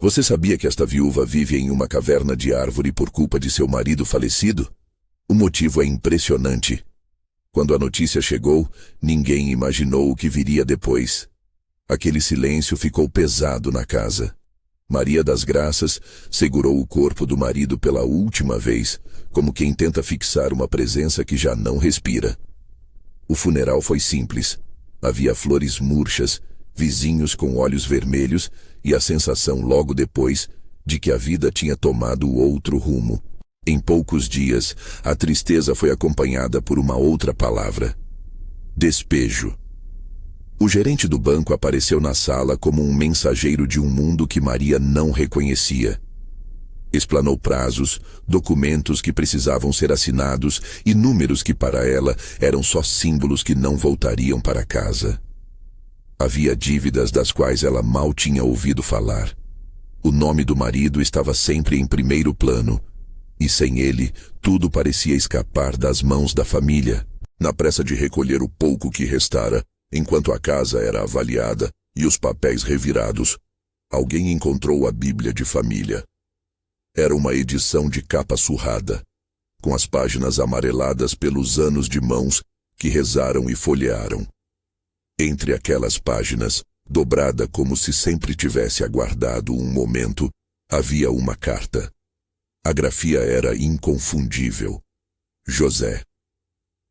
Você sabia que esta viúva vive em uma caverna de árvore por culpa de seu marido falecido? O motivo é impressionante. Quando a notícia chegou, ninguém imaginou o que viria depois. Aquele silêncio ficou pesado na casa. Maria das Graças segurou o corpo do marido pela última vez, como quem tenta fixar uma presença que já não respira. O funeral foi simples. Havia flores murchas, vizinhos com olhos vermelhos e a sensação logo depois de que a vida tinha tomado outro rumo. Em poucos dias, a tristeza foi acompanhada por uma outra palavra: despejo. O gerente do banco apareceu na sala como um mensageiro de um mundo que Maria não reconhecia. Explanou prazos, documentos que precisavam ser assinados e números que para ela eram só símbolos que não voltariam para casa. Havia dívidas das quais ela mal tinha ouvido falar. O nome do marido estava sempre em primeiro plano, e sem ele, tudo parecia escapar das mãos da família. Na pressa de recolher o pouco que restara, enquanto a casa era avaliada e os papéis revirados, alguém encontrou a Bíblia de família. Era uma edição de capa surrada, com as páginas amareladas pelos anos de mãos que rezaram e folhearam. Entre aquelas páginas, dobrada como se sempre tivesse aguardado um momento, havia uma carta. A grafia era inconfundível. José.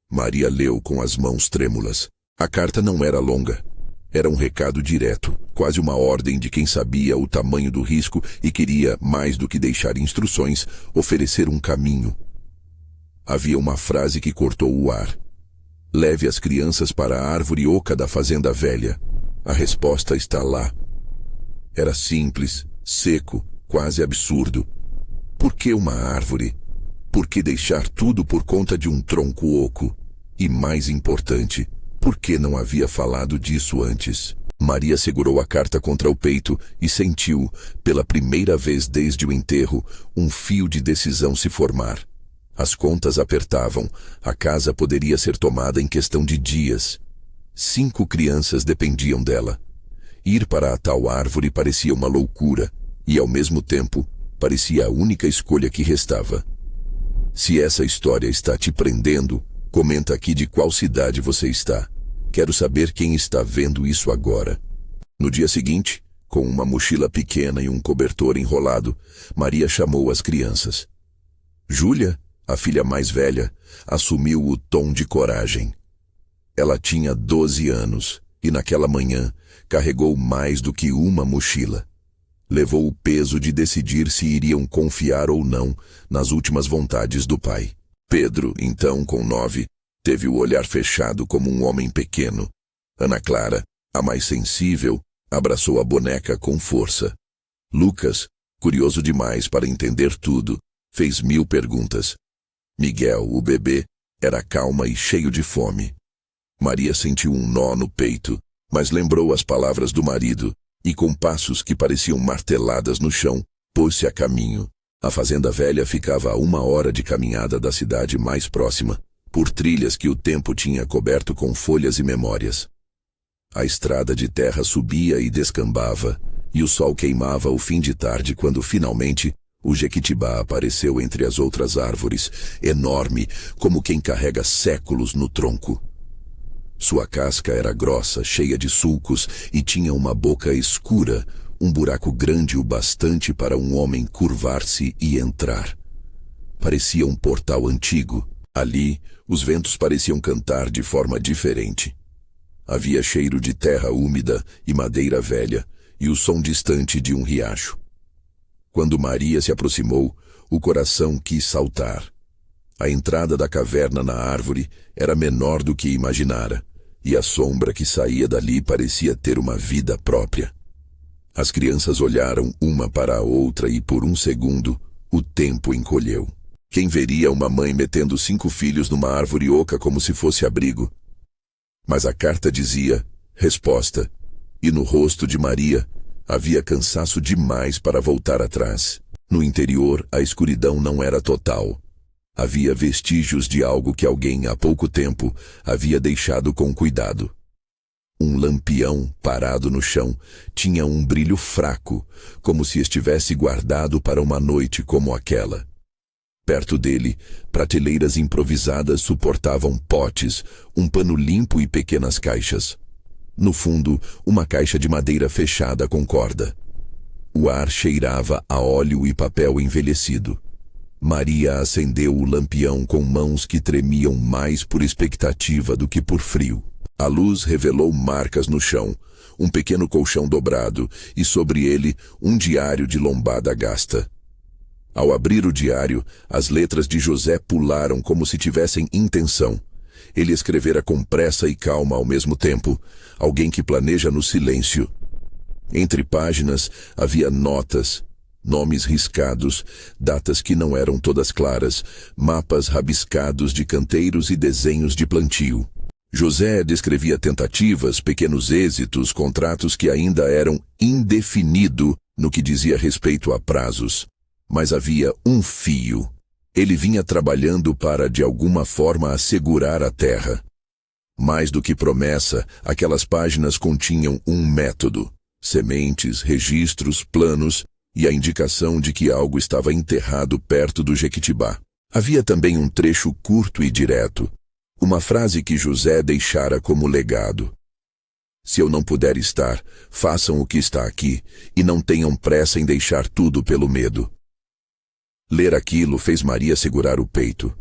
Maria leu com as mãos trêmulas. A carta não era longa. Era um recado direto, quase uma ordem de quem sabia o tamanho do risco e queria, mais do que deixar instruções, oferecer um caminho. Havia uma frase que cortou o ar. Leve as crianças para a árvore oca da fazenda velha. A resposta está lá. Era simples, seco, quase absurdo. Por que uma árvore? Por que deixar tudo por conta de um tronco oco? E mais importante, por que não havia falado disso antes? Maria segurou a carta contra o peito e sentiu, pela primeira vez desde o enterro, um fio de decisão se formar. As contas apertavam, a casa poderia ser tomada em questão de dias. 5 crianças dependiam dela. Ir para a tal árvore parecia uma loucura, e ao mesmo tempo, parecia a única escolha que restava. Se essa história está te prendendo, comenta aqui de qual cidade você está. Quero saber quem está vendo isso agora. No dia seguinte, com uma mochila pequena e um cobertor enrolado, Maria chamou as crianças. Júlia, a filha mais velha, assumiu o tom de coragem. Ela tinha 12 anos e naquela manhã carregou mais do que uma mochila. Levou o peso de decidir se iriam confiar ou não nas últimas vontades do pai. Pedro, então com 9, teve o olhar fechado como um homem pequeno. Ana Clara, a mais sensível, abraçou a boneca com força. Lucas, curioso demais para entender tudo, fez 1000 perguntas. Miguel, o bebê, era calma e cheio de fome. Maria sentiu um nó no peito, mas lembrou as palavras do marido e, com passos que pareciam marteladas no chão, pôs-se a caminho. A fazenda velha ficava a 1 hora de caminhada da cidade mais próxima, por trilhas que o tempo tinha coberto com folhas e memórias. A estrada de terra subia e descambava, e o sol queimava o fim de tarde quando, finalmente, o jequitibá apareceu entre as outras árvores, enorme, como quem carrega séculos no tronco. Sua casca era grossa, cheia de sulcos, e tinha uma boca escura, um buraco grande o bastante para um homem curvar-se e entrar. Parecia um portal antigo. Ali, os ventos pareciam cantar de forma diferente. Havia cheiro de terra úmida e madeira velha, e o som distante de um riacho. Quando Maria se aproximou, o coração quis saltar. A entrada da caverna na árvore era menor do que imaginara, e a sombra que saía dali parecia ter uma vida própria. As crianças olharam uma para a outra e, por um segundo, o tempo encolheu. Quem veria uma mãe metendo 5 filhos numa árvore oca como se fosse abrigo? Mas a carta dizia, resposta, e no rosto de Maria havia cansaço demais para voltar atrás. No interior, a escuridão não era total. Havia vestígios de algo que alguém há pouco tempo havia deixado com cuidado. Um lampião, parado no chão, tinha um brilho fraco, como se estivesse guardado para uma noite como aquela. Perto dele, prateleiras improvisadas suportavam potes, um pano limpo e pequenas caixas. No fundo, uma caixa de madeira fechada com corda. O ar cheirava a óleo e papel envelhecido. Maria acendeu o lampião com mãos que tremiam mais por expectativa do que por frio. A luz revelou marcas no chão, um pequeno colchão dobrado e sobre ele um diário de lombada gasta. Ao abrir o diário, as letras de José pularam como se tivessem intenção. Ele escrevera com pressa e calma ao mesmo tempo, alguém que planeja no silêncio. Entre páginas havia notas, nomes riscados, datas que não eram todas claras, mapas rabiscados de canteiros e desenhos de plantio. José descrevia tentativas, pequenos êxitos, contratos que ainda eram indefinidos no que dizia respeito a prazos. Mas havia um fio. Ele vinha trabalhando para, de alguma forma, assegurar a terra. Mais do que promessa, aquelas páginas continham um método. Sementes, registros, planos e a indicação de que algo estava enterrado perto do Jequitibá. Havia também um trecho curto e direto. Uma frase que José deixara como legado. Se eu não puder estar, façam o que está aqui e não tenham pressa em deixar tudo pelo medo. Ler aquilo fez Maria segurar o peito.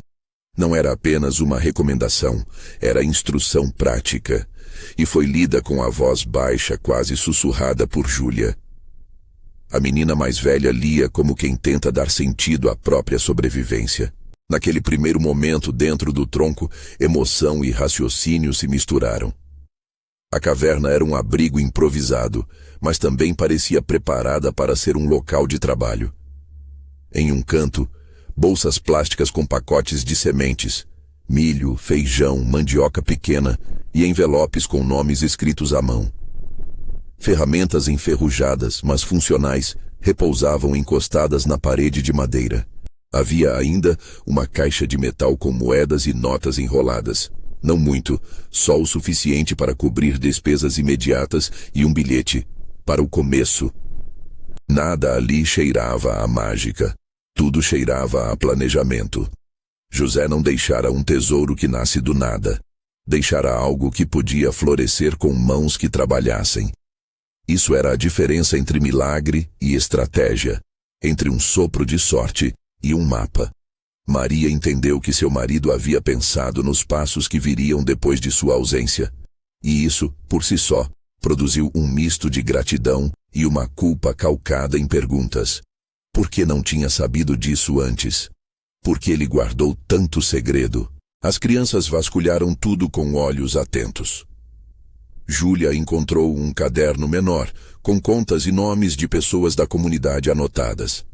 Não era apenas uma recomendação, era instrução prática, e foi lida com a voz baixa, quase sussurrada por Júlia. A menina mais velha lia como quem tenta dar sentido à própria sobrevivência. Naquele primeiro momento, dentro do tronco, emoção e raciocínio se misturaram. A caverna era um abrigo improvisado, mas também parecia preparada para ser um local de trabalho. Em um canto, bolsas plásticas com pacotes de sementes, milho, feijão, mandioca pequena e envelopes com nomes escritos à mão. Ferramentas enferrujadas, mas funcionais, repousavam encostadas na parede de madeira. Havia ainda uma caixa de metal com moedas e notas enroladas. Não muito, só o suficiente para cobrir despesas imediatas e um bilhete, para o começo. Nada ali cheirava a mágica. Tudo cheirava a planejamento. José não deixara um tesouro que nasce do nada. Deixara algo que podia florescer com mãos que trabalhassem. Isso era a diferença entre milagre e estratégia, entre um sopro de sorte e um mapa. Maria entendeu que seu marido havia pensado nos passos que viriam depois de sua ausência. E isso, por si só, produziu um misto de gratidão e uma culpa calcada em perguntas. Por que não tinha sabido disso antes? Por que ele guardou tanto segredo? As crianças vasculharam tudo com olhos atentos. Júlia encontrou um caderno menor, com contas e nomes de pessoas da comunidade anotadas.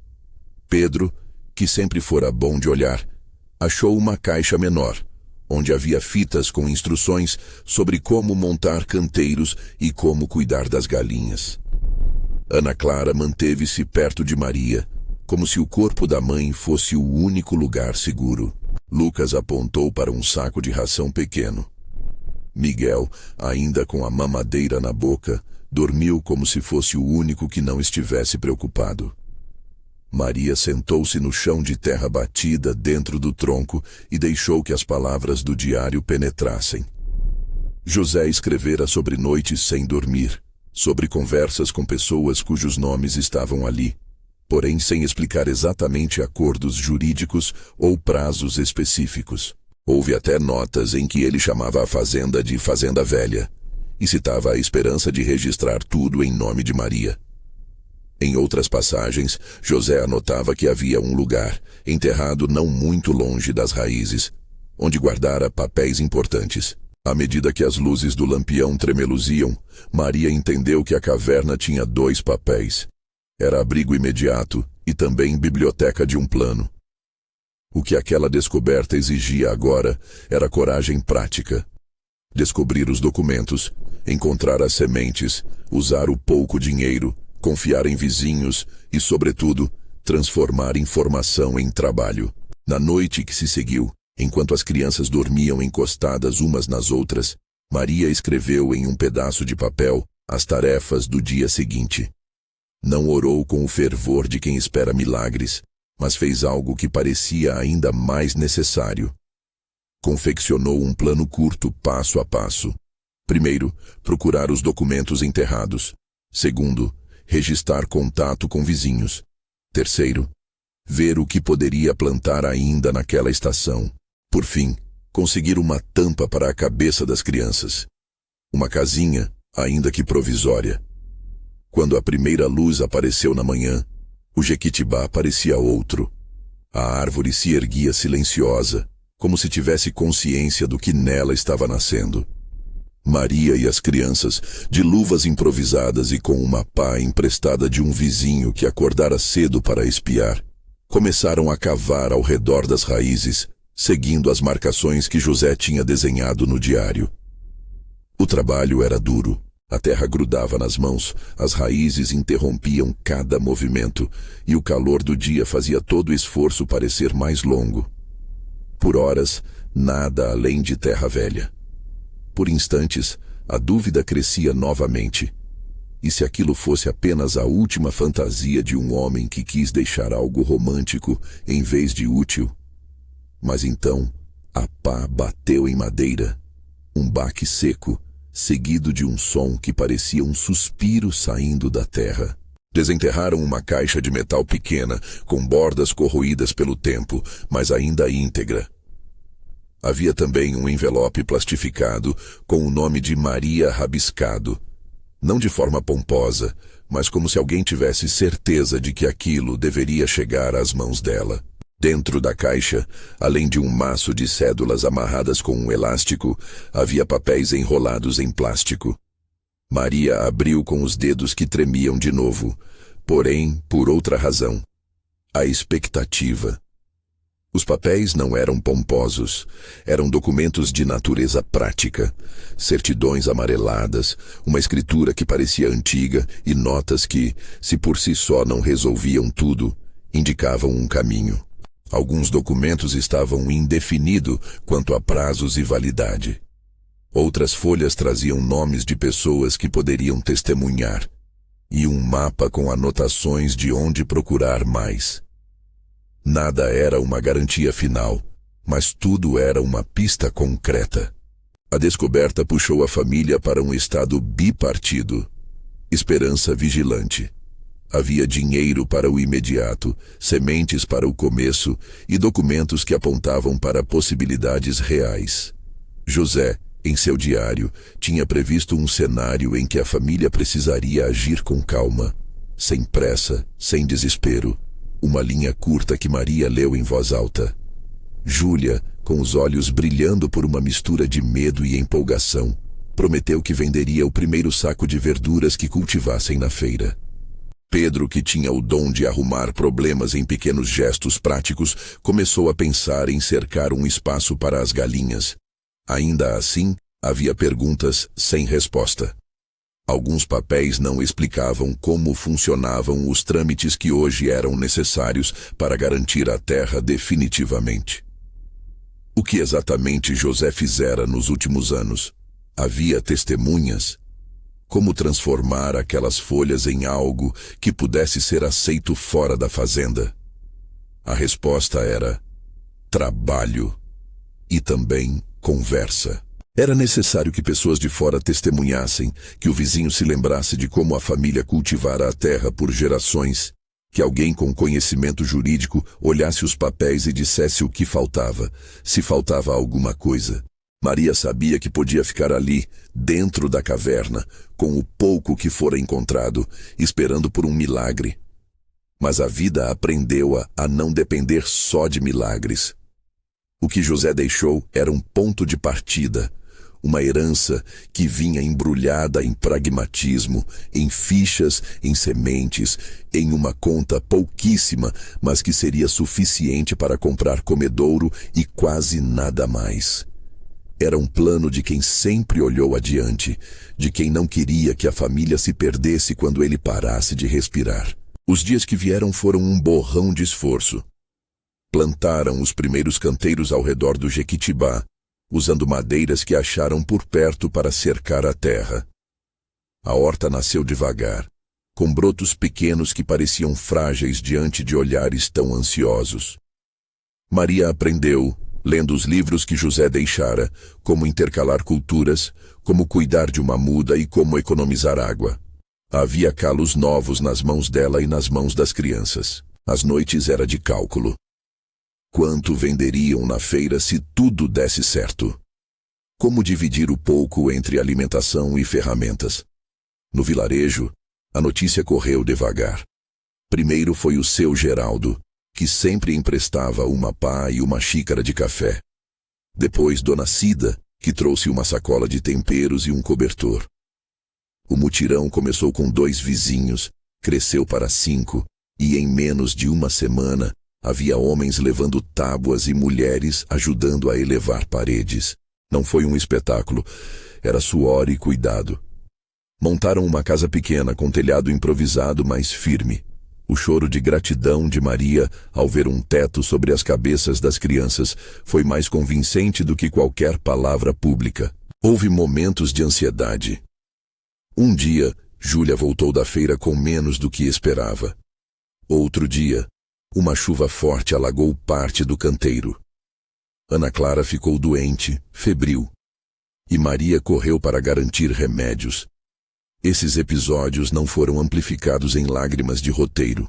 Pedro, que sempre fora bom de olhar, achou uma caixa menor, onde havia fitas com instruções sobre como montar canteiros e como cuidar das galinhas. Ana Clara manteve-se perto de Maria, como se o corpo da mãe fosse o único lugar seguro. Lucas apontou para um saco de ração pequeno. Miguel, ainda com a mamadeira na boca, dormiu como se fosse o único que não estivesse preocupado. Maria sentou-se no chão de terra batida dentro do tronco e deixou que as palavras do diário penetrassem. José escrevera sobre noites sem dormir, sobre conversas com pessoas cujos nomes estavam ali, porém sem explicar exatamente acordos jurídicos ou prazos específicos. Houve até notas em que ele chamava a fazenda de Fazenda Velha e citava a esperança de registrar tudo em nome de Maria. Em outras passagens, José anotava que havia um lugar, enterrado não muito longe das raízes, onde guardara papéis importantes. À medida que as luzes do lampião tremeluziam, Maria entendeu que a caverna tinha 2 papéis. Era abrigo imediato e também biblioteca de um plano. O que aquela descoberta exigia agora era coragem prática. Descobrir os documentos, encontrar as sementes, usar o pouco dinheiro, confiar em vizinhos e, sobretudo, transformar informação em trabalho. Na noite que se seguiu, enquanto as crianças dormiam encostadas umas nas outras, Maria escreveu em um pedaço de papel as tarefas do dia seguinte. Não orou com o fervor de quem espera milagres, mas fez algo que parecia ainda mais necessário. Confeccionou um plano curto, passo a passo. Primeiro, procurar os documentos enterrados. Segundo, registrar contato com vizinhos. Terceiro, ver o que poderia plantar ainda naquela estação. Por fim, conseguir uma tampa para a cabeça das crianças. Uma casinha, ainda que provisória. Quando a primeira luz apareceu na manhã, o Jequitibá parecia outro. A árvore se erguia silenciosa, como se tivesse consciência do que nela estava nascendo. Maria e as crianças, de luvas improvisadas e com uma pá emprestada de um vizinho que acordara cedo para espiar, começaram a cavar ao redor das raízes, seguindo as marcações que José tinha desenhado no diário. O trabalho era duro. A terra grudava nas mãos, as raízes interrompiam cada movimento, e o calor do dia fazia todo o esforço parecer mais longo. Por horas, nada além de terra velha. Por instantes, a dúvida crescia novamente. E se aquilo fosse apenas a última fantasia de um homem que quis deixar algo romântico em vez de útil? Mas então, a pá bateu em madeira. Um baque seco, seguido de um som que parecia um suspiro saindo da terra. Desenterraram uma caixa de metal pequena, com bordas corroídas pelo tempo, mas ainda íntegra. Havia também um envelope plastificado com o nome de Maria rabiscado. Não de forma pomposa, mas como se alguém tivesse certeza de que aquilo deveria chegar às mãos dela. Dentro da caixa, além de um maço de cédulas amarradas com um elástico, havia papéis enrolados em plástico. Maria abriu com os dedos que tremiam de novo, porém, por outra razão. A expectativa. Os papéis não eram pomposos, eram documentos de natureza prática, certidões amareladas, uma escritura que parecia antiga e notas que, se por si só não resolviam tudo, indicavam um caminho. Alguns documentos estavam indefinidos quanto a prazos e validade. Outras folhas traziam nomes de pessoas que poderiam testemunhar, e um mapa com anotações de onde procurar mais. Nada era uma garantia final, mas tudo era uma pista concreta. A descoberta puxou a família para um estado bipartido. Esperança vigilante. Havia dinheiro para o imediato, sementes para o começo e documentos que apontavam para possibilidades reais. José, em seu diário, tinha previsto um cenário em que a família precisaria agir com calma, sem pressa, sem desespero. Uma linha curta que Maria leu em voz alta. Júlia, com os olhos brilhando por uma mistura de medo e empolgação, prometeu que venderia o primeiro saco de verduras que cultivassem na feira. Pedro, que tinha o dom de arrumar problemas em pequenos gestos práticos, começou a pensar em cercar um espaço para as galinhas. Ainda assim, havia perguntas sem resposta. Alguns papéis não explicavam como funcionavam os trâmites que hoje eram necessários para garantir a terra definitivamente. O que exatamente José fizera nos últimos anos? Havia testemunhas? Como transformar aquelas folhas em algo que pudesse ser aceito fora da fazenda? A resposta era trabalho e também conversa. Era necessário que pessoas de fora testemunhassem, que o vizinho se lembrasse de como a família cultivara a terra por gerações, que alguém com conhecimento jurídico olhasse os papéis e dissesse o que faltava, se faltava alguma coisa. Maria sabia que podia ficar ali, dentro da caverna, com o pouco que fora encontrado, esperando por um milagre. Mas a vida aprendeu-a a não depender só de milagres. O que José deixou era um ponto de partida, uma herança que vinha embrulhada em pragmatismo, em fichas, em sementes, em uma conta pouquíssima, mas que seria suficiente para comprar comedouro e quase nada mais. Era um plano de quem sempre olhou adiante, de quem não queria que a família se perdesse quando ele parasse de respirar. Os dias que vieram foram um borrão de esforço. Plantaram os primeiros canteiros ao redor do Jequitibá, usando madeiras que acharam por perto para cercar a terra. A horta nasceu devagar, com brotos pequenos que pareciam frágeis diante de olhares tão ansiosos. Maria aprendeu, lendo os livros que José deixara, como intercalar culturas, como cuidar de uma muda e como economizar água. Havia calos novos nas mãos dela e nas mãos das crianças. As noites era de cálculo. Quanto venderiam na feira se tudo desse certo? Como dividir o pouco entre alimentação e ferramentas? No vilarejo, a notícia correu devagar. Primeiro foi o seu Geraldo, que sempre emprestava uma pá e uma xícara de café. Depois Dona Cida, que trouxe uma sacola de temperos e um cobertor. O mutirão começou com 2 vizinhos, cresceu para 5, e em menos de uma semana, havia homens levando tábuas e mulheres ajudando a elevar paredes. Não foi um espetáculo, era suor e cuidado. Montaram uma casa pequena com telhado improvisado, mas firme. O choro de gratidão de Maria ao ver um teto sobre as cabeças das crianças foi mais convincente do que qualquer palavra pública. Houve momentos de ansiedade. Um dia, Júlia voltou da feira com menos do que esperava. Outro dia, uma chuva forte alagou parte do canteiro. Ana Clara ficou doente, febril. E Maria correu para garantir remédios. Esses episódios não foram amplificados em lágrimas de roteiro.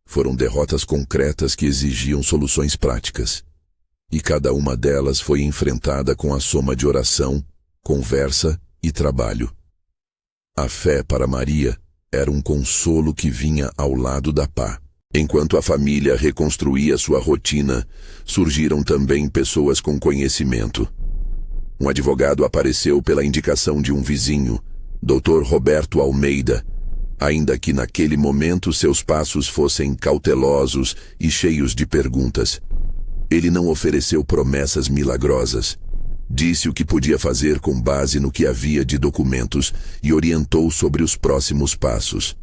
Foram derrotas concretas que exigiam soluções práticas. E cada uma delas foi enfrentada com a soma de oração, conversa e trabalho. A fé para Maria era um consolo que vinha ao lado da pá. Enquanto a família reconstruía sua rotina, surgiram também pessoas com conhecimento. Um advogado apareceu pela indicação de um vizinho, Dr. Roberto Almeida, ainda que naquele momento seus passos fossem cautelosos e cheios de perguntas. Ele não ofereceu promessas milagrosas. Disse o que podia fazer com base no que havia de documentos e orientou sobre os próximos passos.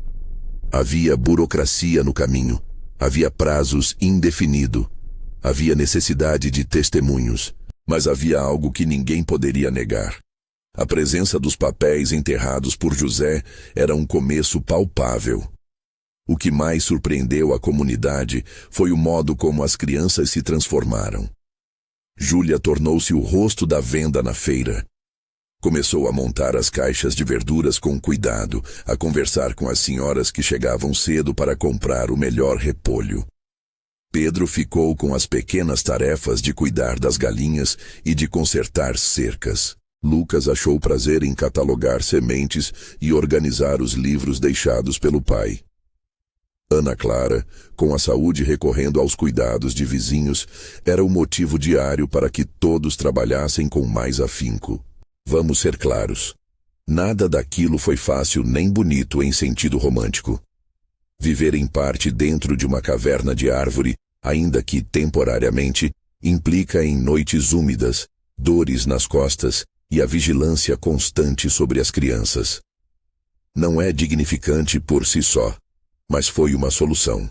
Havia burocracia no caminho, havia prazos indefinidos, havia necessidade de testemunhos, mas havia algo que ninguém poderia negar. A presença dos papéis enterrados por José era um começo palpável. O que mais surpreendeu a comunidade foi o modo como as crianças se transformaram. Júlia tornou-se o rosto da venda na feira. Começou a montar as caixas de verduras com cuidado, a conversar com as senhoras que chegavam cedo para comprar o melhor repolho. Pedro ficou com as pequenas tarefas de cuidar das galinhas e de consertar cercas. Lucas achou prazer em catalogar sementes e organizar os livros deixados pelo pai. Ana Clara, com a saúde recorrendo aos cuidados de vizinhos, era o motivo diário para que todos trabalhassem com mais afinco. Vamos ser claros. Nada daquilo foi fácil nem bonito em sentido romântico. Viver em parte dentro de uma caverna de árvore, ainda que temporariamente, implica em noites úmidas, dores nas costas e a vigilância constante sobre as crianças. Não é dignificante por si só, mas foi uma solução.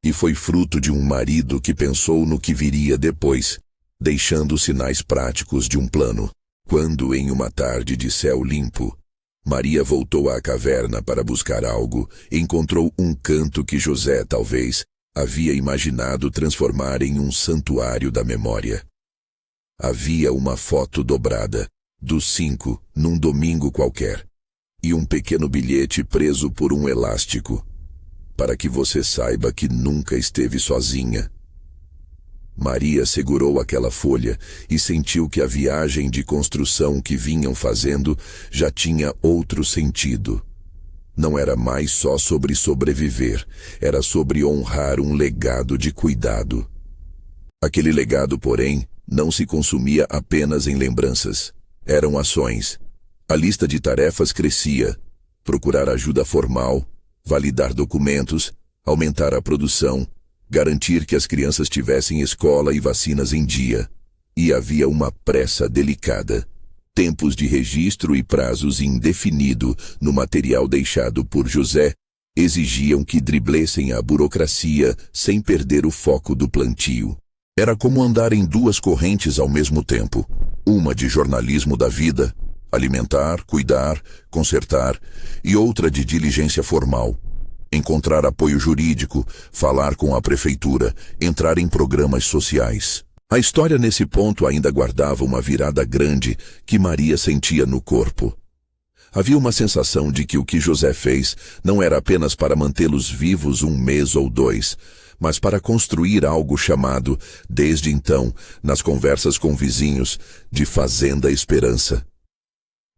E foi fruto de um marido que pensou no que viria depois, deixando sinais práticos de um plano. Quando, em uma tarde de céu limpo, Maria voltou à caverna para buscar algo, encontrou um canto que José, talvez, havia imaginado transformar em um santuário da memória. Havia uma foto dobrada, dos 5, num domingo qualquer, e um pequeno bilhete preso por um elástico, para que você saiba que nunca esteve sozinha. Maria segurou aquela folha e sentiu que a viagem de construção que vinham fazendo já tinha outro sentido. Não era mais só sobre sobreviver, era sobre honrar um legado de cuidado. Aquele legado, porém, não se consumia apenas em lembranças. Eram ações. A lista de tarefas crescia. Procurar ajuda formal, validar documentos, aumentar a produção, garantir que as crianças tivessem escola e vacinas em dia. E havia uma pressa delicada. Tempos de registro e prazos indefinidos no material deixado por José exigiam que driblessem a burocracia sem perder o foco do plantio. Era como andar em 2 correntes ao mesmo tempo. Uma de jornalismo da vida, alimentar, cuidar, consertar, e outra de diligência formal. Encontrar apoio jurídico, falar com a prefeitura, entrar em programas sociais. A história nesse ponto ainda guardava uma virada grande que Maria sentia no corpo. Havia uma sensação de que o que José fez não era apenas para mantê-los vivos um mês ou dois, mas para construir algo chamado, desde então, nas conversas com vizinhos, de Fazenda Esperança.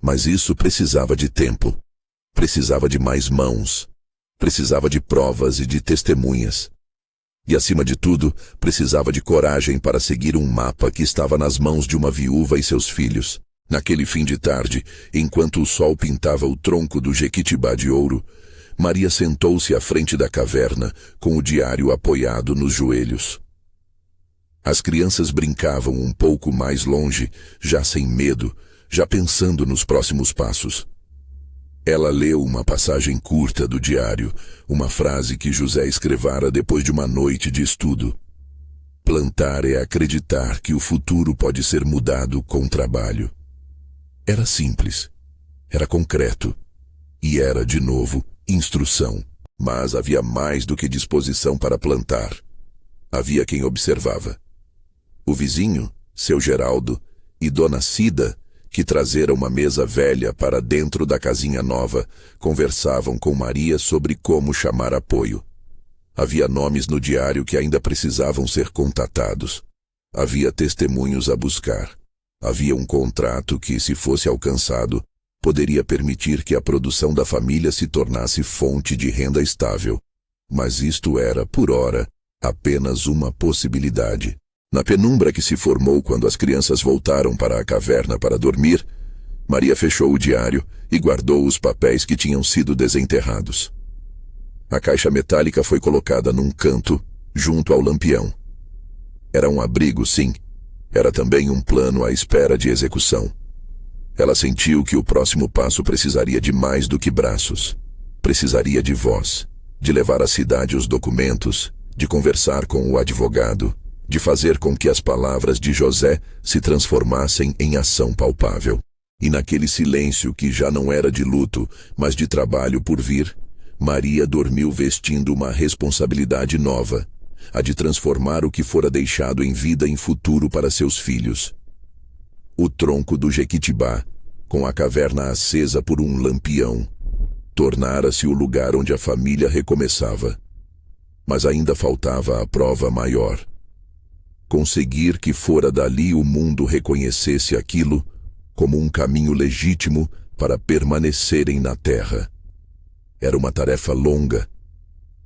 Mas isso precisava de tempo, precisava de mais mãos, precisava de provas e de testemunhas. E, acima de tudo, precisava de coragem para seguir um mapa que estava nas mãos de uma viúva e seus filhos. Naquele fim de tarde, enquanto o sol pintava o tronco do Jequitibá de ouro, Maria sentou-se à frente da caverna, com o diário apoiado nos joelhos. As crianças brincavam um pouco mais longe, já sem medo, já pensando nos próximos passos. Ela leu uma passagem curta do diário, uma frase que José escrevara depois de uma noite de estudo. Plantar é acreditar que o futuro pode ser mudado com trabalho. Era simples, era concreto, e era, de novo, instrução. Mas havia mais do que disposição para plantar. Havia quem observava. O vizinho, seu Geraldo, e Dona Cida, que trazera uma mesa velha para dentro da casinha nova, conversavam com Maria sobre como chamar apoio. Havia nomes no diário que ainda precisavam ser contatados. Havia testemunhos a buscar. Havia um contrato que, se fosse alcançado, poderia permitir que a produção da família se tornasse fonte de renda estável. Mas isto era, por ora, apenas uma possibilidade. Na penumbra que se formou quando as crianças voltaram para a caverna para dormir, Maria fechou o diário e guardou os papéis que tinham sido desenterrados. A caixa metálica foi colocada num canto, junto ao lampião. Era um abrigo, sim. Era também um plano à espera de execução. Ela sentiu que o próximo passo precisaria de mais do que braços. Precisaria de voz, de levar à cidade os documentos, de conversar com o advogado, de fazer com que as palavras de José se transformassem em ação palpável. E naquele silêncio que já não era de luto, mas de trabalho por vir, Maria dormiu vestindo uma responsabilidade nova, a de transformar o que fora deixado em vida em futuro para seus filhos. O tronco do Jequitibá, com a caverna acesa por um lampião, tornara-se o lugar onde a família recomeçava. Mas ainda faltava a prova maior. Conseguir que fora dali o mundo reconhecesse aquilo como um caminho legítimo para permanecerem na terra. Era uma tarefa longa,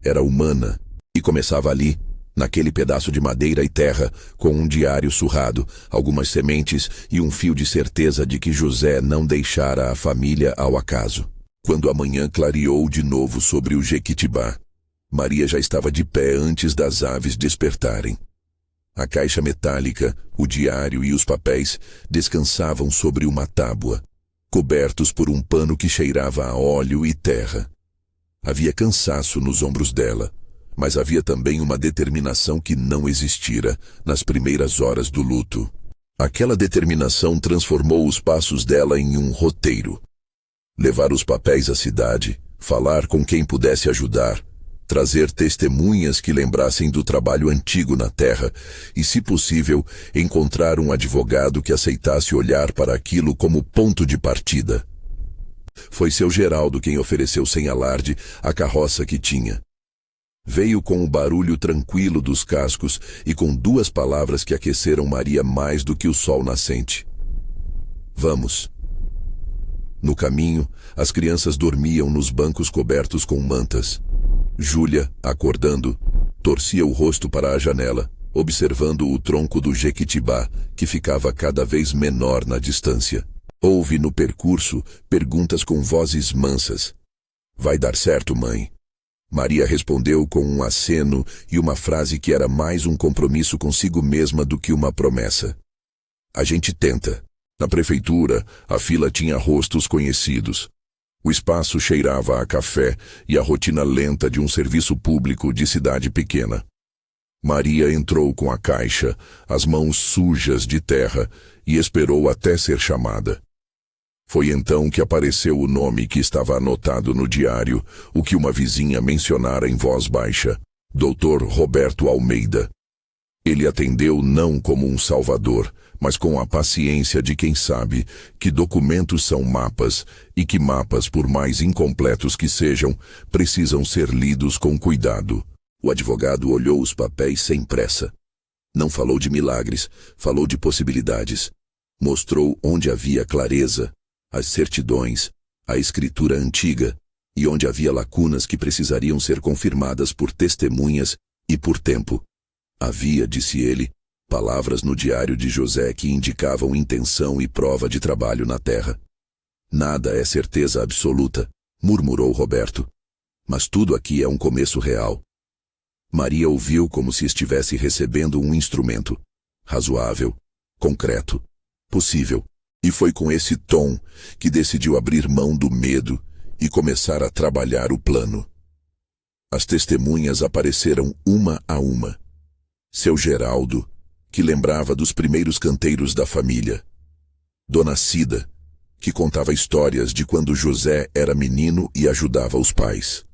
era humana, e começava ali, naquele pedaço de madeira e terra, com um diário surrado, algumas sementes e um fio de certeza de que José não deixara a família ao acaso. Quando a manhã clareou de novo sobre o Jequitibá, Maria já estava de pé antes das aves despertarem. A caixa metálica, o diário e os papéis descansavam sobre uma tábua, cobertos por um pano que cheirava a óleo e terra. Havia cansaço nos ombros dela, mas havia também uma determinação que não existira nas primeiras horas do luto. Aquela determinação transformou os passos dela em um roteiro. Levar os papéis à cidade, falar com quem pudesse ajudar, trazer testemunhas que lembrassem do trabalho antigo na terra e, se possível, encontrar um advogado que aceitasse olhar para aquilo como ponto de partida. Foi seu Geraldo quem ofereceu sem alarde a carroça que tinha. Veio com o barulho tranquilo dos cascos e com duas palavras que aqueceram Maria mais do que o sol nascente. Vamos. No caminho, as crianças dormiam nos bancos cobertos com mantas. Júlia, acordando, torcia o rosto para a janela, observando o tronco do Jequitibá, que ficava cada vez menor na distância. Houve no percurso perguntas com vozes mansas. Vai dar certo, mãe? Maria respondeu com um aceno e uma frase que era mais um compromisso consigo mesma do que uma promessa. A gente tenta. Na prefeitura, a fila tinha rostos conhecidos. O espaço cheirava a café e a rotina lenta de um serviço público de cidade pequena. Maria entrou com a caixa, as mãos sujas de terra, e esperou até ser chamada. Foi então que apareceu o nome que estava anotado no diário, o que uma vizinha mencionara em voz baixa: Dr. Roberto Almeida. Ele atendeu não como um salvador, mas com a paciência de quem sabe que documentos são mapas e que mapas, por mais incompletos que sejam, precisam ser lidos com cuidado. O advogado olhou os papéis sem pressa. Não falou de milagres, falou de possibilidades. Mostrou onde havia clareza, as certidões, a escritura antiga, e onde havia lacunas que precisariam ser confirmadas por testemunhas e por tempo. Havia, disse ele, palavras no diário de José que indicavam intenção e prova de trabalho na terra. Nada é certeza absoluta, murmurou Roberto. Mas tudo aqui é um começo real. Maria ouviu como se estivesse recebendo um instrumento. Razoável, concreto, possível. E foi com esse tom que decidiu abrir mão do medo e começar a trabalhar o plano. As testemunhas apareceram uma a uma. Seu Geraldo, que lembrava dos primeiros canteiros da família. Dona Cida, que contava histórias de quando José era menino e ajudava os pais.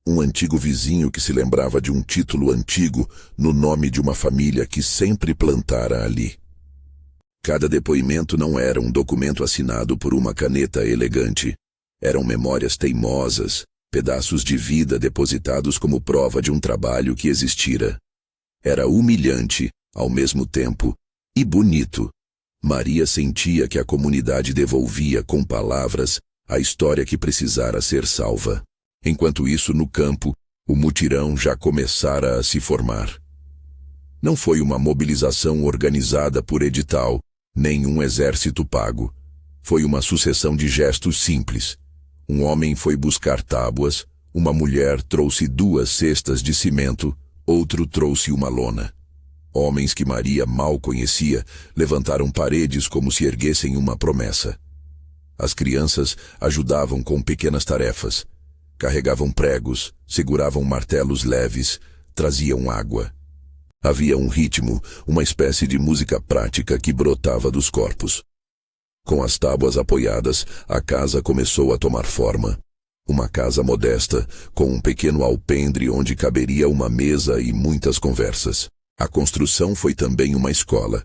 Um antigo vizinho que se lembrava de um título antigo no nome de uma família que sempre plantara ali. Cada depoimento não era um documento assinado por uma caneta elegante. Eram memórias teimosas, pedaços de vida depositados como prova de um trabalho que existira. Era humilhante, ao mesmo tempo, e bonito. Maria sentia que a comunidade devolvia com palavras a história que precisara ser salva. Enquanto isso, no campo, o mutirão já começara a se formar. Não foi uma mobilização organizada por edital, nem um exército pago. Foi uma sucessão de gestos simples. Um homem foi buscar tábuas, uma mulher trouxe 2 cestas de cimento, outro trouxe uma lona. Homens que Maria mal conhecia levantaram paredes como se erguessem uma promessa. As crianças ajudavam com pequenas tarefas. Carregavam pregos, seguravam martelos leves, traziam água. Havia um ritmo, uma espécie de música prática que brotava dos corpos. Com as tábuas apoiadas, a casa começou a tomar forma. Uma casa modesta, com um pequeno alpendre onde caberia uma mesa e muitas conversas. A construção foi também uma escola.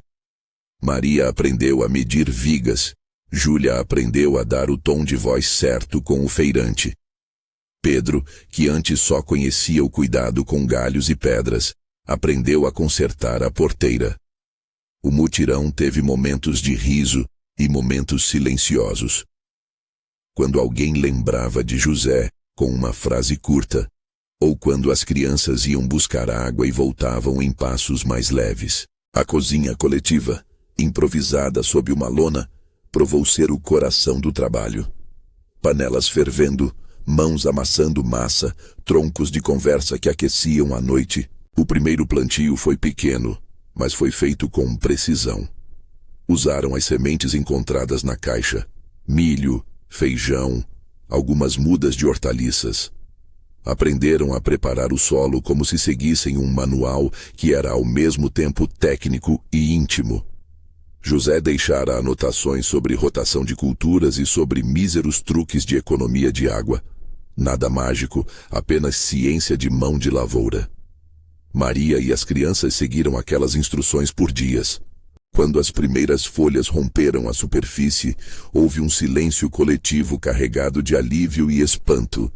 Maria aprendeu a medir vigas. Júlia aprendeu a dar o tom de voz certo com o feirante. Pedro, que antes só conhecia o cuidado com galhos e pedras, aprendeu a consertar a porteira. O mutirão teve momentos de riso e momentos silenciosos. Quando alguém lembrava de José, com uma frase curta, ou quando as crianças iam buscar água e voltavam em passos mais leves. A cozinha coletiva, improvisada sob uma lona, provou ser o coração do trabalho. Panelas fervendo, mãos amassando massa, troncos de conversa que aqueciam a noite. O primeiro plantio foi pequeno, mas foi feito com precisão. Usaram as sementes encontradas na caixa: milho, feijão, algumas mudas de hortaliças. Aprenderam a preparar o solo como se seguissem um manual que era ao mesmo tempo técnico e íntimo. José deixara anotações sobre rotação de culturas e sobre míseros truques de economia de água. Nada mágico, apenas ciência de mão de lavoura. Maria e as crianças seguiram aquelas instruções por dias. Quando as primeiras folhas romperam a superfície, houve um silêncio coletivo carregado de alívio e espanto.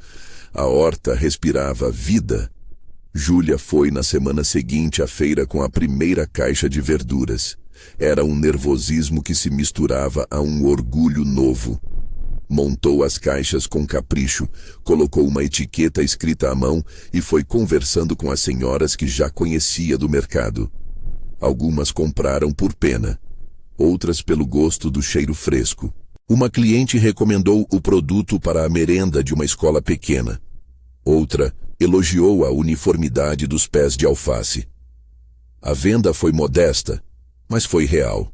A horta respirava vida. Júlia foi na semana seguinte à feira com a primeira caixa de verduras. Era um nervosismo que se misturava a um orgulho novo. Montou as caixas com capricho, colocou uma etiqueta escrita à mão e foi conversando com as senhoras que já conhecia do mercado. Algumas compraram por pena, outras pelo gosto do cheiro fresco. Uma cliente recomendou o produto para a merenda de uma escola pequena. Outra elogiou a uniformidade dos pés de alface. A venda foi modesta, mas foi real.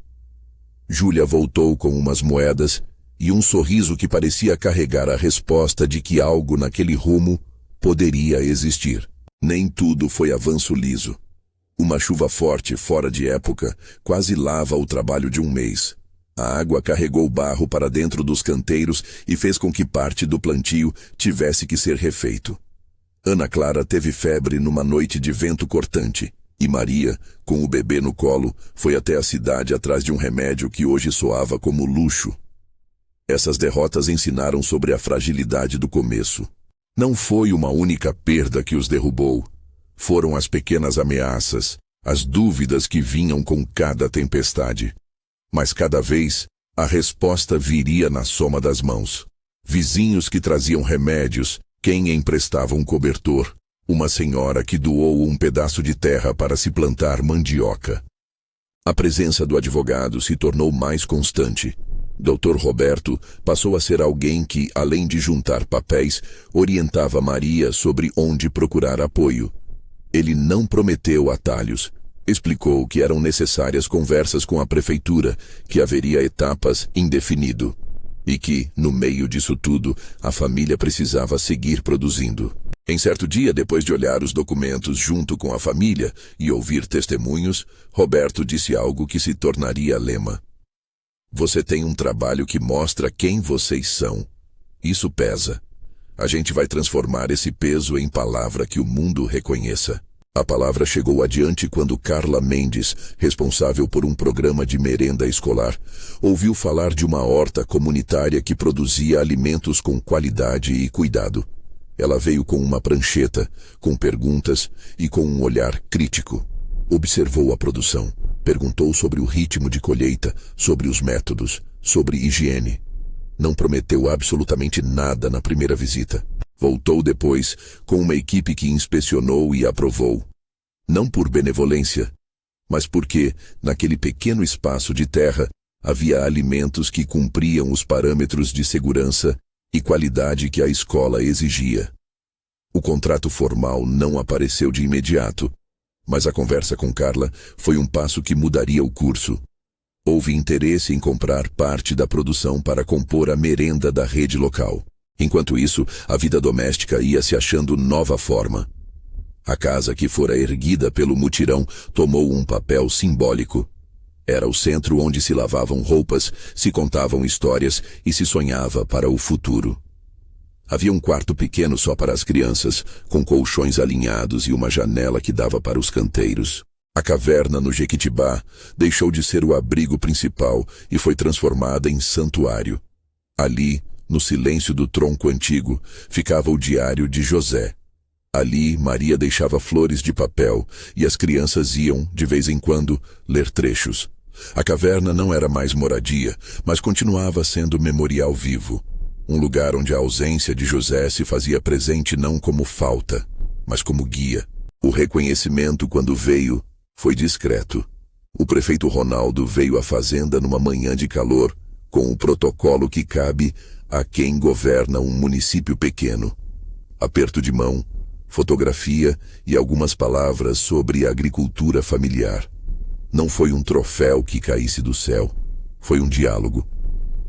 Júlia voltou com umas moedas e um sorriso que parecia carregar a resposta de que algo naquele rumo poderia existir. Nem tudo foi avanço liso. Uma chuva forte, fora de época, quase lava o trabalho de um mês. A água carregou barro para dentro dos canteiros e fez com que parte do plantio tivesse que ser refeito. Ana Clara teve febre numa noite de vento cortante, e Maria, com o bebê no colo, foi até a cidade atrás de um remédio que hoje soava como luxo. Essas derrotas ensinaram sobre a fragilidade do começo. Não foi uma única perda que os derrubou. Foram as pequenas ameaças, as dúvidas que vinham com cada tempestade. Mas cada vez, a resposta viria na soma das mãos. Vizinhos que traziam remédios, quem emprestava um cobertor, uma senhora que doou um pedaço de terra para se plantar mandioca. A presença do advogado se tornou mais constante. Dr. Roberto passou a ser alguém que, além de juntar papéis, orientava Maria sobre onde procurar apoio. Ele não prometeu atalhos. Explicou que eram necessárias conversas com a prefeitura, que haveria etapas indefinido. E que, no meio disso tudo, a família precisava seguir produzindo. Em certo dia, depois de olhar os documentos junto com a família e ouvir testemunhos, Roberto disse algo que se tornaria lema. Você tem um trabalho que mostra quem vocês são. Isso pesa. A gente vai transformar esse peso em palavra que o mundo reconheça. A palavra chegou adiante quando Carla Mendes, responsável por um programa de merenda escolar, ouviu falar de uma horta comunitária que produzia alimentos com qualidade e cuidado. Ela veio com uma prancheta, com perguntas e com um olhar crítico. Observou a produção, perguntou sobre o ritmo de colheita, sobre os métodos, sobre higiene. Não prometeu absolutamente nada na primeira visita. Voltou depois com uma equipe que inspecionou e aprovou. Não por benevolência, mas porque, naquele pequeno espaço de terra, havia alimentos que cumpriam os parâmetros de segurança e qualidade que a escola exigia. O contrato formal não apareceu de imediato, mas a conversa com Carla foi um passo que mudaria o curso. Houve interesse em comprar parte da produção para compor a merenda da rede local. Enquanto isso, a vida doméstica ia se achando nova forma. A casa que fora erguida pelo mutirão tomou um papel simbólico. Era o centro onde se lavavam roupas, se contavam histórias e se sonhava para o futuro. Havia um quarto pequeno só para as crianças, com colchões alinhados e uma janela que dava para os canteiros. A caverna no Jequitibá deixou de ser o abrigo principal e foi transformada em santuário. Ali, no silêncio do tronco antigo, ficava o diário de José. Ali, Maria deixava flores de papel e as crianças iam, de vez em quando, ler trechos. A caverna não era mais moradia, mas continuava sendo memorial vivo. Um lugar onde a ausência de José se fazia presente não como falta, mas como guia. O reconhecimento, quando veio, foi discreto. O prefeito Ronaldo veio à fazenda numa manhã de calor, com o protocolo que cabe a quem governa um município pequeno. Aperto de mão, fotografia e algumas palavras sobre agricultura familiar. Não foi um troféu que caísse do céu, foi um diálogo.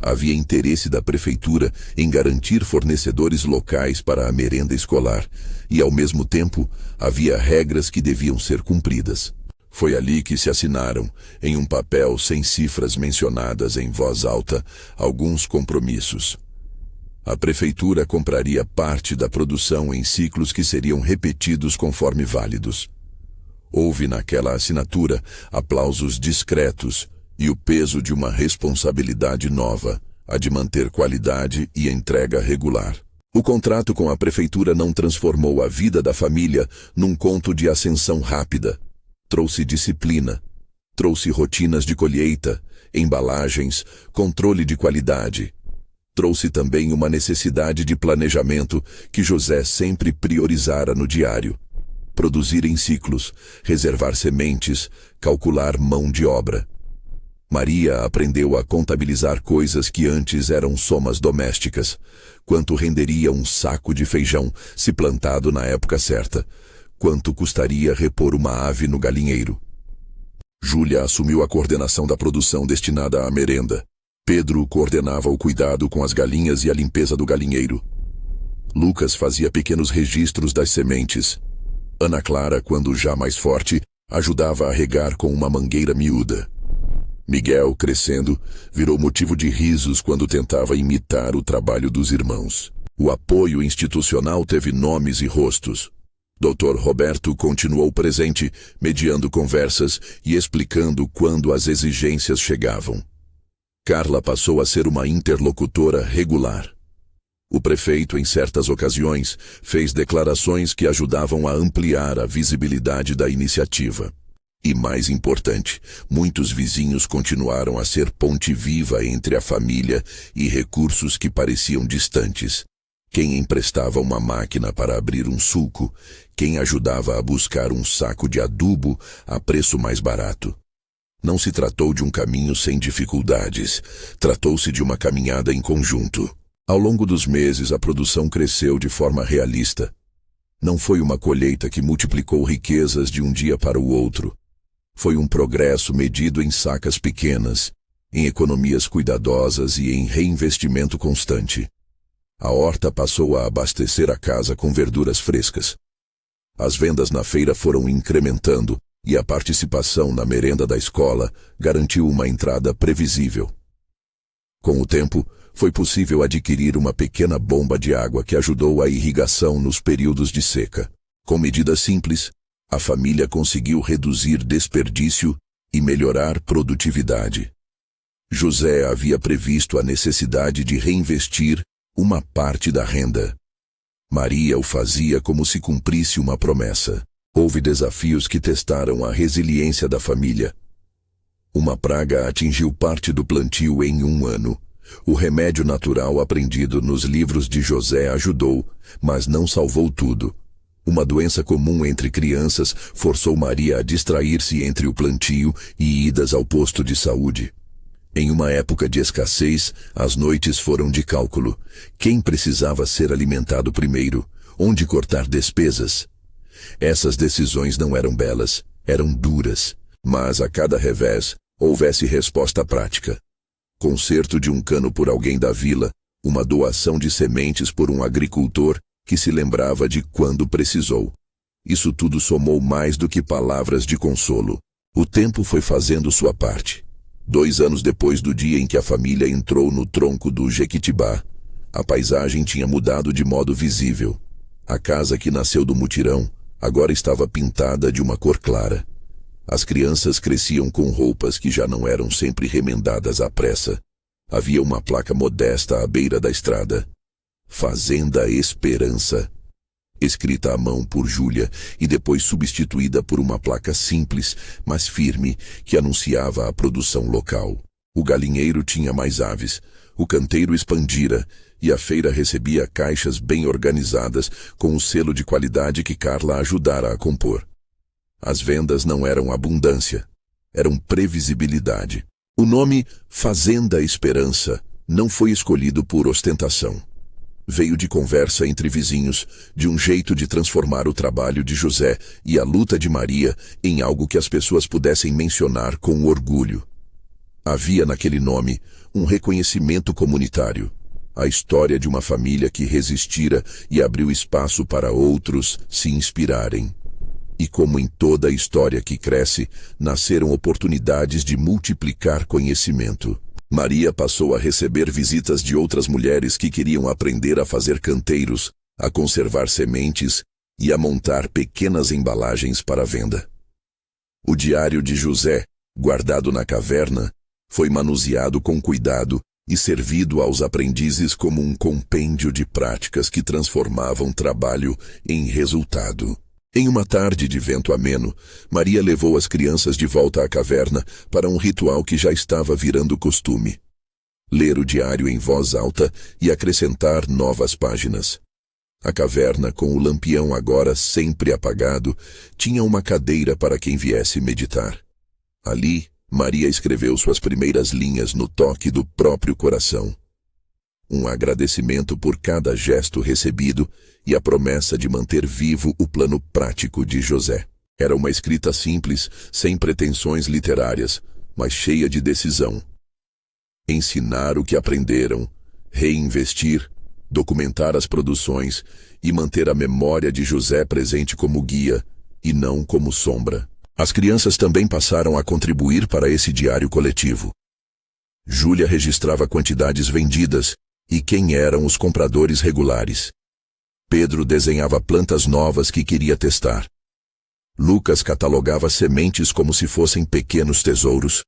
Havia interesse da prefeitura em garantir fornecedores locais para a merenda escolar e, ao mesmo tempo, havia regras que deviam ser cumpridas. Foi ali que se assinaram, em um papel sem cifras mencionadas em voz alta, alguns compromissos. A prefeitura compraria parte da produção em ciclos que seriam repetidos conforme válidos. Houve naquela assinatura aplausos discretos e o peso de uma responsabilidade nova, a de manter qualidade e entrega regular. O contrato com a prefeitura não transformou a vida da família num conto de ascensão rápida. Trouxe disciplina, trouxe rotinas de colheita, embalagens, controle de qualidade. Trouxe também uma necessidade de planejamento que José sempre priorizara no diário. Produzir em ciclos, reservar sementes, calcular mão de obra. Maria aprendeu a contabilizar coisas que antes eram somas domésticas. Quanto renderia um saco de feijão se plantado na época certa? Quanto custaria repor uma ave no galinheiro? Júlia assumiu a coordenação da produção destinada à merenda. Pedro coordenava o cuidado com as galinhas e a limpeza do galinheiro. Lucas fazia pequenos registros das sementes. Ana Clara, quando já mais forte, Ajudava a regar com uma mangueira miúda. Miguel, crescendo, virou motivo de risos quando tentava imitar o trabalho dos irmãos. O apoio institucional teve nomes e rostos. Dr. Roberto continuou presente, mediando conversas e explicando quando as exigências chegavam. Carla passou a ser uma interlocutora regular. O prefeito, em certas ocasiões, fez declarações que ajudavam a ampliar a visibilidade da iniciativa. E mais importante, muitos vizinhos continuaram a ser ponte viva entre a família e recursos que pareciam distantes. Quem emprestava uma máquina para abrir um sulco, quem ajudava a buscar um saco de adubo a preço mais barato. Não se tratou de um caminho sem dificuldades, tratou-se de uma caminhada em conjunto. Ao longo dos meses, a produção cresceu de forma realista. Não foi uma colheita que multiplicou riquezas de um dia para o outro. Foi um progresso medido em sacas pequenas, em economias cuidadosas e em reinvestimento constante. A horta passou a abastecer a casa com verduras frescas. As vendas na feira foram incrementando e a participação na merenda da escola garantiu uma entrada previsível. Com o tempo, foi possível adquirir uma pequena bomba de água que ajudou a irrigação nos períodos de seca. Com medidas simples, a família conseguiu reduzir desperdício e melhorar produtividade. José havia previsto a necessidade de reinvestir uma parte da renda. Maria o fazia como se cumprisse uma promessa. Houve desafios que testaram a resiliência da família. Uma praga atingiu parte do plantio em um ano. O remédio natural aprendido nos livros de José ajudou, mas não salvou tudo. Uma doença comum entre crianças forçou Maria a distrair-se entre o plantio e idas ao posto de saúde. Em uma época de escassez, as noites foram de cálculo. Quem precisava ser alimentado primeiro? Onde cortar despesas? Essas decisões não eram belas, eram duras. Mas a cada revés, houvesse resposta prática. Conserto de um cano por alguém da vila, uma doação de sementes por um agricultor que se lembrava de quando precisou. Isso tudo somou mais do que palavras de consolo. O tempo foi fazendo sua parte. 2 anos depois do dia em que a família entrou no tronco do Jequitibá, a paisagem tinha mudado de modo visível. A casa que nasceu do mutirão agora estava pintada de uma cor clara. As crianças cresciam com roupas que já não eram sempre remendadas à pressa. Havia uma placa modesta à beira da estrada. Fazenda Esperança. Escrita à mão por Júlia e depois substituída por uma placa simples, mas firme, que anunciava a produção local. O galinheiro tinha mais aves, o canteiro expandira e a feira recebia caixas bem organizadas com o selo de qualidade que Carla ajudara a compor. As vendas não eram abundância, eram previsibilidade. O nome Fazenda Esperança não foi escolhido por ostentação. Veio de conversa entre vizinhos, de um jeito de transformar o trabalho de José e a luta de Maria em algo que as pessoas pudessem mencionar com orgulho. Havia naquele nome um reconhecimento comunitário, a história de uma família que resistira e abriu espaço para outros se inspirarem. E como em toda história que cresce, nasceram oportunidades de multiplicar conhecimento. Maria passou a receber visitas de outras mulheres que queriam aprender a fazer canteiros, a conservar sementes e a montar pequenas embalagens para venda. O diário de José, guardado na caverna, foi manuseado com cuidado e servido aos aprendizes como um compêndio de práticas que transformavam trabalho em resultado. Em uma tarde de vento ameno, Maria levou as crianças de volta à caverna para um ritual que já estava virando costume. Ler o diário em voz alta e acrescentar novas páginas. A caverna, com o lampião agora sempre apagado, tinha uma cadeira para quem viesse meditar. Ali, Maria escreveu suas primeiras linhas no toque do próprio coração. Um agradecimento por cada gesto recebido e a promessa de manter vivo o plano prático de José. Era uma escrita simples, sem pretensões literárias, mas cheia de decisão. Ensinar o que aprenderam, reinvestir, documentar as produções e manter a memória de José presente como guia e não como sombra. As crianças também passaram a contribuir para esse diário coletivo. Júlia registrava quantidades vendidas e quem eram os compradores regulares. Pedro desenhava plantas novas que queria testar. Lucas catalogava sementes como se fossem pequenos tesouros.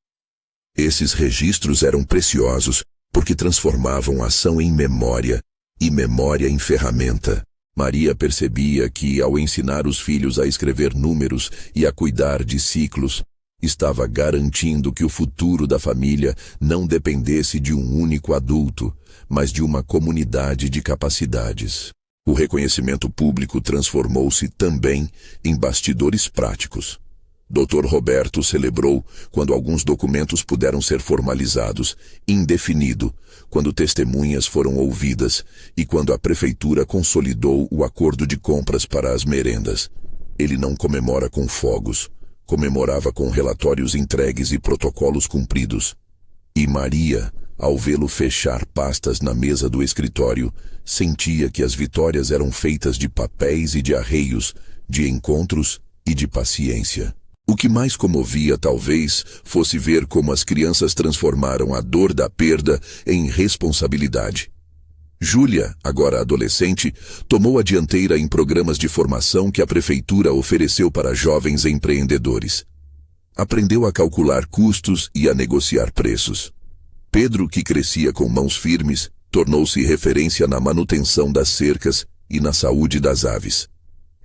Esses registros eram preciosos porque transformavam ação em memória e memória em ferramenta. Maria percebia que, ao ensinar os filhos a escrever números e a cuidar de ciclos, estava garantindo que o futuro da família não dependesse de um único adulto, mas de uma comunidade de capacidades. O reconhecimento público transformou-se também em bastidores práticos. Dr. Roberto celebrou quando alguns documentos puderam ser formalizados, indefinido, quando testemunhas foram ouvidas e quando a prefeitura consolidou o acordo de compras para as merendas. Ele não comemora com fogos, comemorava com relatórios entregues e protocolos cumpridos. E Maria, ao vê-lo fechar pastas na mesa do escritório, sentia que as vitórias eram feitas de papéis e de arreios, de encontros e de paciência. O que mais comovia, talvez, fosse ver como as crianças transformaram a dor da perda em responsabilidade. Júlia, agora adolescente, tomou a dianteira em programas de formação que a prefeitura ofereceu para jovens empreendedores. Aprendeu a calcular custos e a negociar preços. Pedro, que crescia com mãos firmes, tornou-se referência na manutenção das cercas e na saúde das aves.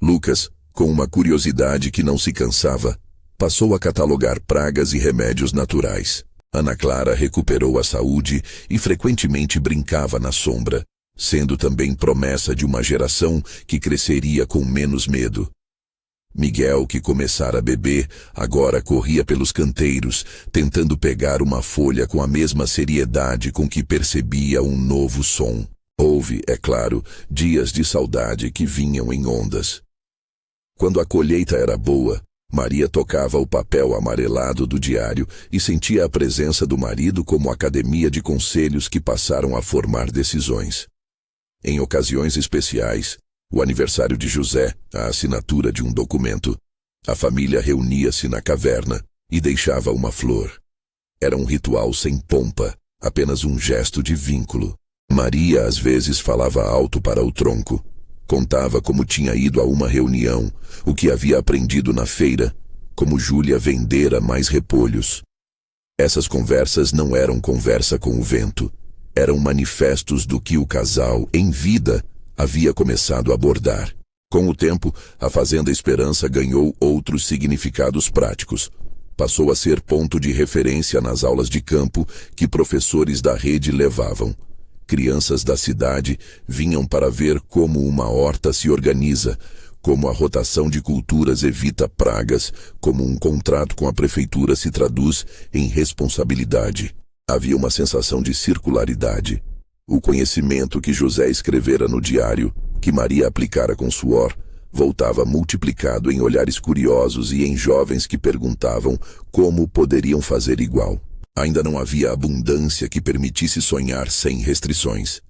Lucas, com uma curiosidade que não se cansava, passou a catalogar pragas e remédios naturais. Ana Clara recuperou a saúde e frequentemente brincava na sombra, sendo também promessa de uma geração que cresceria com menos medo. Miguel, que começara a beber, agora corria pelos canteiros, tentando pegar uma folha com a mesma seriedade com que percebia um novo som. Houve, é claro, dias de saudade que vinham em ondas. Quando a colheita era boa, Maria tocava o papel amarelado do diário e sentia a presença do marido como academia de conselhos que passaram a formar decisões. Em ocasiões especiais, o aniversário de José, a assinatura de um documento, a família reunia-se na caverna e deixava uma flor. Era um ritual sem pompa, apenas um gesto de vínculo. Maria às vezes falava alto para o tronco. Contava como tinha ido a uma reunião, o que havia aprendido na feira, como Júlia vendera mais repolhos. Essas conversas não eram conversa com o vento, eram manifestos do que o casal, em vida, havia começado a abordar. Com o tempo, a Fazenda Esperança ganhou outros significados práticos. Passou a ser ponto de referência nas aulas de campo que professores da rede levavam. Crianças da cidade vinham para ver como uma horta se organiza, como a rotação de culturas evita pragas, como um contrato com a prefeitura se traduz em responsabilidade. Havia uma sensação de circularidade. O conhecimento que José escrevera no diário, que Maria aplicara com suor, voltava multiplicado em olhares curiosos e em jovens que perguntavam como poderiam fazer igual. Ainda não havia abundância que permitisse sonhar sem restrições.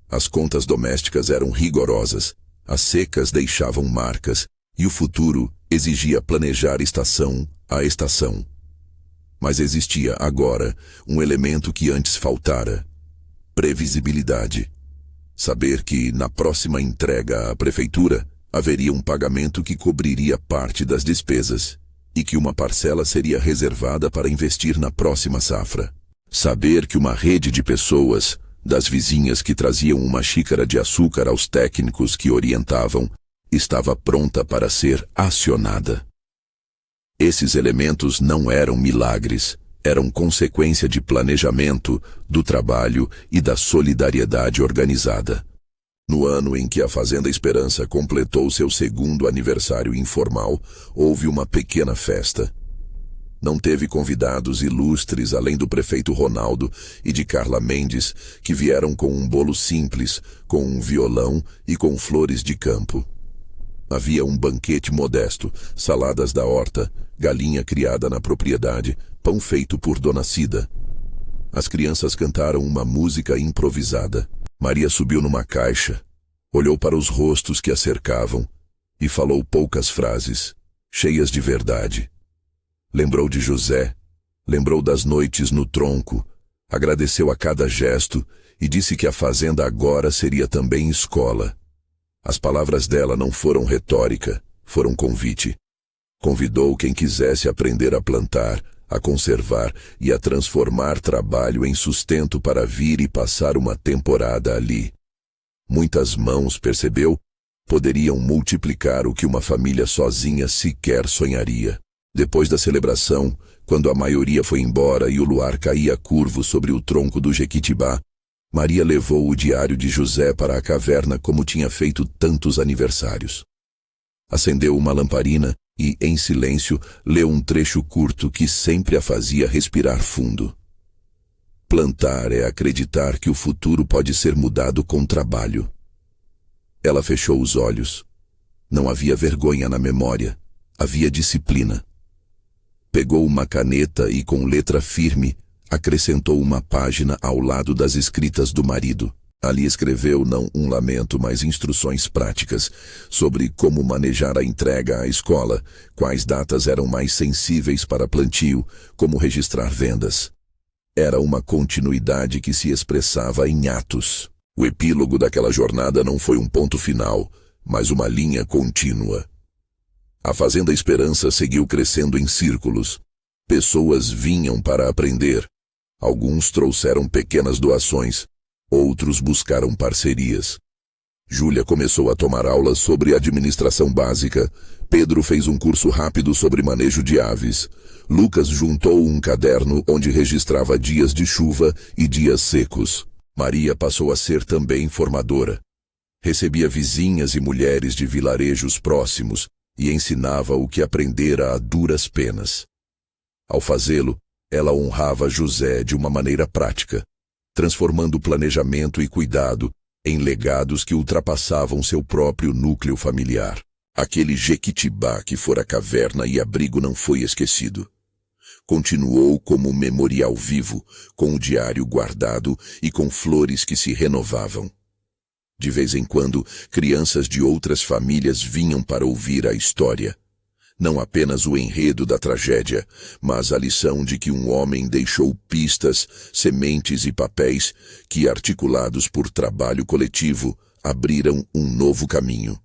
As contas domésticas eram rigorosas, as secas deixavam marcas e o futuro exigia planejar estação a estação. Mas existia agora um elemento que antes faltara: previsibilidade. Saber que, na próxima entrega à prefeitura, haveria um pagamento que cobriria parte das despesas e que uma parcela seria reservada para investir na próxima safra. Saber que uma rede de pessoas, das vizinhas que traziam uma xícara de açúcar aos técnicos que orientavam, estava pronta para ser acionada. Esses elementos não eram milagres, eram consequência de planejamento, do trabalho e da solidariedade organizada. No ano em que a Fazenda Esperança completou seu segundo aniversário informal, houve uma pequena festa. Não teve convidados ilustres além do prefeito Ronaldo e de Carla Mendes, que vieram com um bolo simples, com um violão e com flores de campo. Havia um banquete modesto, saladas da horta, galinha criada na propriedade, pão feito por Dona Cida. As crianças cantaram uma música improvisada. Maria subiu numa caixa, olhou para os rostos que a cercavam e falou poucas frases, cheias de verdade. Lembrou de José, lembrou das noites no tronco, agradeceu a cada gesto e disse que a fazenda agora seria também escola. As palavras dela não foram retórica, foram convite. Convidou quem quisesse aprender a plantar, a conservar e a transformar trabalho em sustento para vir e passar uma temporada ali. Muitas mãos, percebeu, poderiam multiplicar o que uma família sozinha sequer sonharia. Depois da celebração, quando a maioria foi embora e o luar caía curvo sobre o tronco do jequitibá, Maria levou o diário de José para a caverna como tinha feito tantos aniversários. Acendeu uma lamparina e, em silêncio, leu um trecho curto que sempre a fazia respirar fundo. Plantar é acreditar que o futuro pode ser mudado com trabalho. Ela fechou os olhos. Não havia vergonha na memória, havia disciplina. Pegou uma caneta e, com letra firme, acrescentou uma página ao lado das escritas do marido. Ali escreveu não um lamento, mas instruções práticas sobre como manejar a entrega à escola, quais datas eram mais sensíveis para plantio, como registrar vendas. Era uma continuidade que se expressava em atos. O epílogo daquela jornada não foi um ponto final, mas uma linha contínua. A Fazenda Esperança seguiu crescendo em círculos. Pessoas vinham para aprender. Alguns trouxeram pequenas doações, outros buscaram parcerias. Júlia começou a tomar aulas sobre administração básica. Pedro fez um curso rápido sobre manejo de aves. Lucas juntou um caderno onde registrava dias de chuva e dias secos. Maria passou a ser também formadora. Recebia vizinhas e mulheres de vilarejos próximos e ensinava o que aprendera a duras penas. Ao fazê-lo, ela honrava José de uma maneira prática, transformando planejamento e cuidado em legados que ultrapassavam seu próprio núcleo familiar. Aquele jequitibá que fora caverna e abrigo não foi esquecido. Continuou como um memorial vivo, com o diário guardado e com flores que se renovavam. De vez em quando, crianças de outras famílias vinham para ouvir a história. Não apenas o enredo da tragédia, mas a lição de que um homem deixou pistas, sementes e papéis que, articulados por trabalho coletivo, abriram um novo caminho.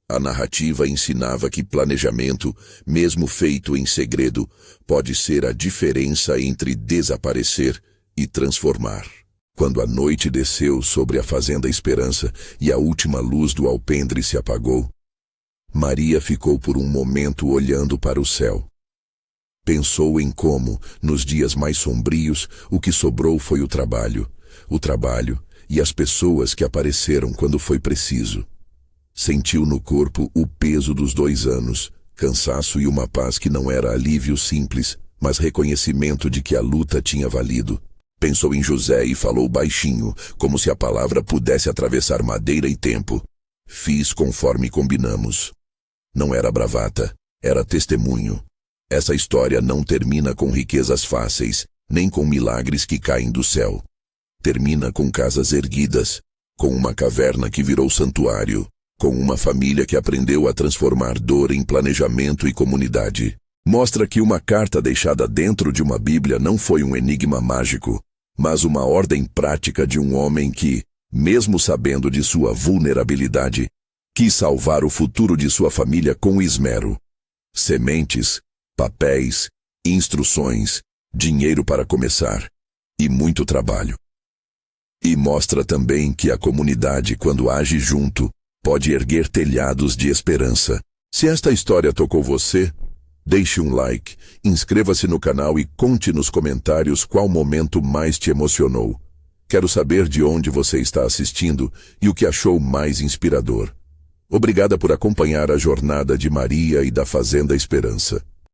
A narrativa ensinava que planejamento, mesmo feito em segredo, pode ser a diferença entre desaparecer e transformar. Quando a noite desceu sobre a Fazenda Esperança e a última luz do alpendre se apagou, Maria ficou por um momento olhando para o céu. Pensou em como, nos dias mais sombrios, o que sobrou foi o trabalho e as pessoas que apareceram quando foi preciso. Sentiu no corpo o peso dos 2 anos, cansaço e uma paz que não era alívio simples, mas reconhecimento de que a luta tinha valido. Pensou em José e falou baixinho, como se a palavra pudesse atravessar madeira e tempo. Fiz conforme combinamos. Não era bravata, era testemunho. Essa história não termina com riquezas fáceis, nem com milagres que caem do céu. Termina com casas erguidas, com uma caverna que virou santuário, com uma família que aprendeu a transformar dor em planejamento e comunidade. Mostra que uma carta deixada dentro de uma Bíblia não foi um enigma mágico, mas uma ordem prática de um homem que, mesmo sabendo de sua vulnerabilidade, quis salvar o futuro de sua família com esmero. Sementes, papéis, instruções, dinheiro para começar e muito trabalho. E mostra também que a comunidade, quando age junto, pode erguer telhados de esperança. Se esta história tocou você, deixe um like, inscreva-se no canal e conte nos comentários qual momento mais te emocionou. Quero saber de onde você está assistindo e o que achou mais inspirador. Obrigada por acompanhar a jornada de Maria e da Fazenda Esperança.